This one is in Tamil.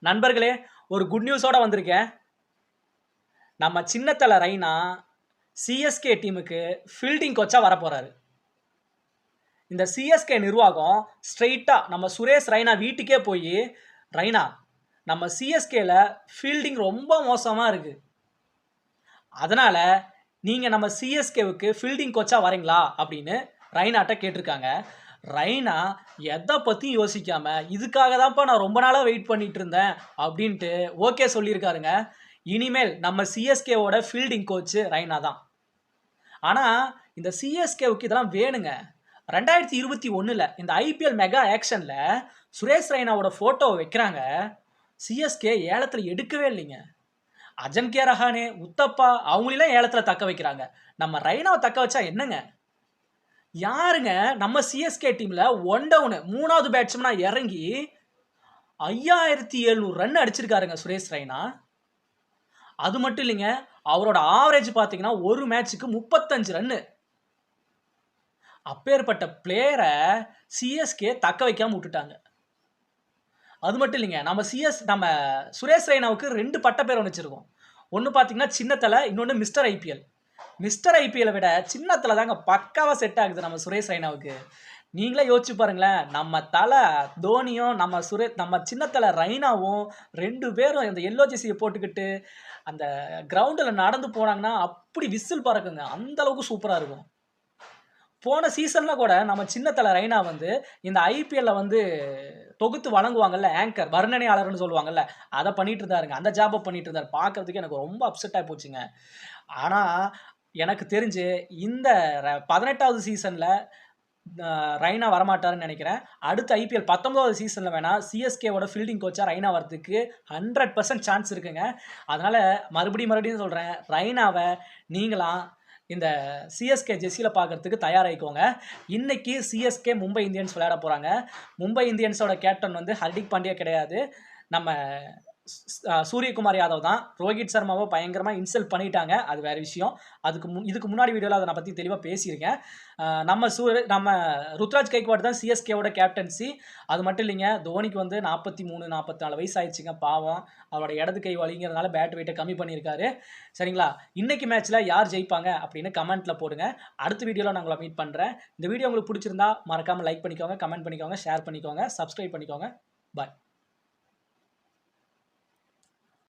நண்பர்களே, ஒரு குட் நியூஸோட வந்திருக்கேன். நம்ம சின்னத்தல ரெய்னா சிஎஸ்கே டீமுக்கு ஃபீல்டிங் கோச்சா வரப்போறாரு. இந்த சிஎஸ்கே நிர்வாகம் ஸ்ட்ரெயிட்டா நம்ம சுரேஷ் ரெய்னா வீட்டுக்கே போய், ரெய்னா நம்ம சிஎஸ்கேல ஃபீல்டிங் ரொம்ப மோசமா இருக்கு. அதனால நீங்க நம்ம சிஎஸ்கேவுக்கு ஃபீல்டிங் கோச்சா வரீங்களா அப்படின்னு ரெய்னாட்ட கேட்டிருக்காங்க. ரெய்னா எதை பற்றியும் யோசிக்காம, இதுக்காக தான்ப்பா நான் ரொம்ப நாளாக வெயிட் பண்ணிட்டு இருந்தேன் அப்படின்ட்டு ஓகே சொல்லியிருக்காருங்க. இனிமேல் நம்ம சிஎஸ்கேவோட ஃபீல்டிங் கோச்சு ரெய்னா தான். ஆனால் இந்த சிஎஸ்கேவுக்கு இதெல்லாம் வேணுங்க. 2021 இந்த ஐபிஎல் மெகா ஆக்ஷனில் சுரேஷ் ரெய்னாவோட ஃபோட்டோவை வைக்கிறாங்க. சிஎஸ்கே ஏலத்தில் எடுக்கவே இல்லைங்க. அஜன்கே ரஹானே, உத்தப்பா அவங்களெல்லாம் ஏலத்தில் தக்க வைக்கிறாங்க. நம்ம ரெய்னாவை தக்க வச்சா என்னங்க? யாருங்க நம்ம சிஎஸ்கே டீம்ல ஒன் டவுன் 3வது பேட்ஸ்மேனா இறங்கி 5700 ரன் அடிச்சிருக்காருங்க சுரேஷ் ரெய்னா. அது மட்டும் இல்லைங்க, அவரோட ஆவரேஜ் பார்த்தீங்கன்னா ஒரு மேட்சுக்கு 35 ரன்னு. அப்பேற்பட்ட பிளேயரை சிஎஸ்கே தக்க வைக்காம விட்டுட்டாங்க. அது மட்டும் இல்லைங்க, நம்ம சுரேஷ் ரெய்னாவுக்கு 2 பட்ட பேர் வச்சிருக்கோம். ஒன்று பார்த்தீங்கன்னா சின்னத்தலை, இன்னொன்று மிஸ்டர் ஐபிஎல். மிஸ்டர் ஐபிஎல்லை விட சின்னத்தில் தாங்க பக்காவாக செட் ஆகுது நம்ம சுரேஷ் ரெய்னாவுக்கு. நீங்களே யோசிச்சு பாருங்களேன், நம்ம தலை தோனியும் நம்ம சின்னத்தலை ரெய்னாவும் 2 பேரும் இந்த எல்லோ ஜெர்சியை போட்டுக்கிட்டு அந்த கிரவுண்டில் நடந்து போனாங்கன்னா அப்படி விசில் பறக்குங்க. அந்த அளவுக்கு சூப்பராக இருக்கும். போன சீசனில் கூட நம்ம சின்னத்தலை ரெய்னா இந்த ஐபிஎல்ல தொகுத்து வழங்குவாங்கல்ல, ஆங்கர் வர்ணனையாளர்னு சொல்லுவாங்கல்ல, அதை பண்ணிட்டு இருந்தாருங்க. அந்த ஜாபை பண்ணிட்டு இருந்தார். பார்க்கறதுக்கு எனக்கு ரொம்ப அப்செட்டாக போச்சுங்க. ஆனால் எனக்கு தெரிஞ்சு இந்த 18வது சீசனில் ரெய்னா வரமாட்டாருன்னு நினைக்கிறேன். அடுத்த ஐபிஎல் 19வது சீசனில் வேணால் சிஎஸ்கேவோட ஃபீல்டிங் கோச்சாக ரெய்னா வரதுக்கு 100% சான்ஸ் இருக்குங்க. அதனால் மறுபடியும் சொல்கிறேன், ரெய்னாவை நீங்களாம் இந்த சிஎஸ்கே ஜெர்சியில் பார்க்குறதுக்கு தயாராகிக்கோங்க. இன்றைக்கி சிஎஸ்கே மும்பை இந்தியன்ஸ் விளையாட போகிறாங்க. மும்பை இந்தியன்ஸோட கேப்டன் ஹர்திக் பாண்டியா கிடையாது, நம்ம சூரியகுமார் யாதவ் தான். ரோஹித் சர்மாவை பயங்கரமாக இன்சல்ட் பண்ணிட்டாங்க, அது வேறு விஷயம். இதுக்கு முன்னாடி வீடியோவில் அதை நான் பற்றி தெளிவாக பேசியிருக்கேன். நம்ம ருத்ராஜ் கைக்வாட் தான் சிஎஸ்கேவோட கேப்டன்சி. அது மட்டும் இல்லைங்க, தோனிக்கு 43 44 வயசு ஆயிடுச்சுங்க. பாவம், அவரோட இடது கை வலிங்கிறதுனால பேட் வெயிட்டை கம்மி பண்ணியிருக்காரு. சரிங்களா? இன்னைக்கு மேட்ச்சில் யார் ஜெயிப்பாங்க அப்படின்னு கமெண்ட்டில் போடுங்க. அடுத்த வீடியோவில் நான் உங்களை மீட் பண்ணுறேன். இந்த வீடியோ உங்களுக்கு பிடிச்சிருந்தா மறக்காமல் லைக் பண்ணிக்கோங்க, கமெண்ட் பண்ணிக்கோங்க, ஷேர் பண்ணிக்கோங்க, சப்ஸ்கிரைப் பண்ணிக்கோங்க. பாய்.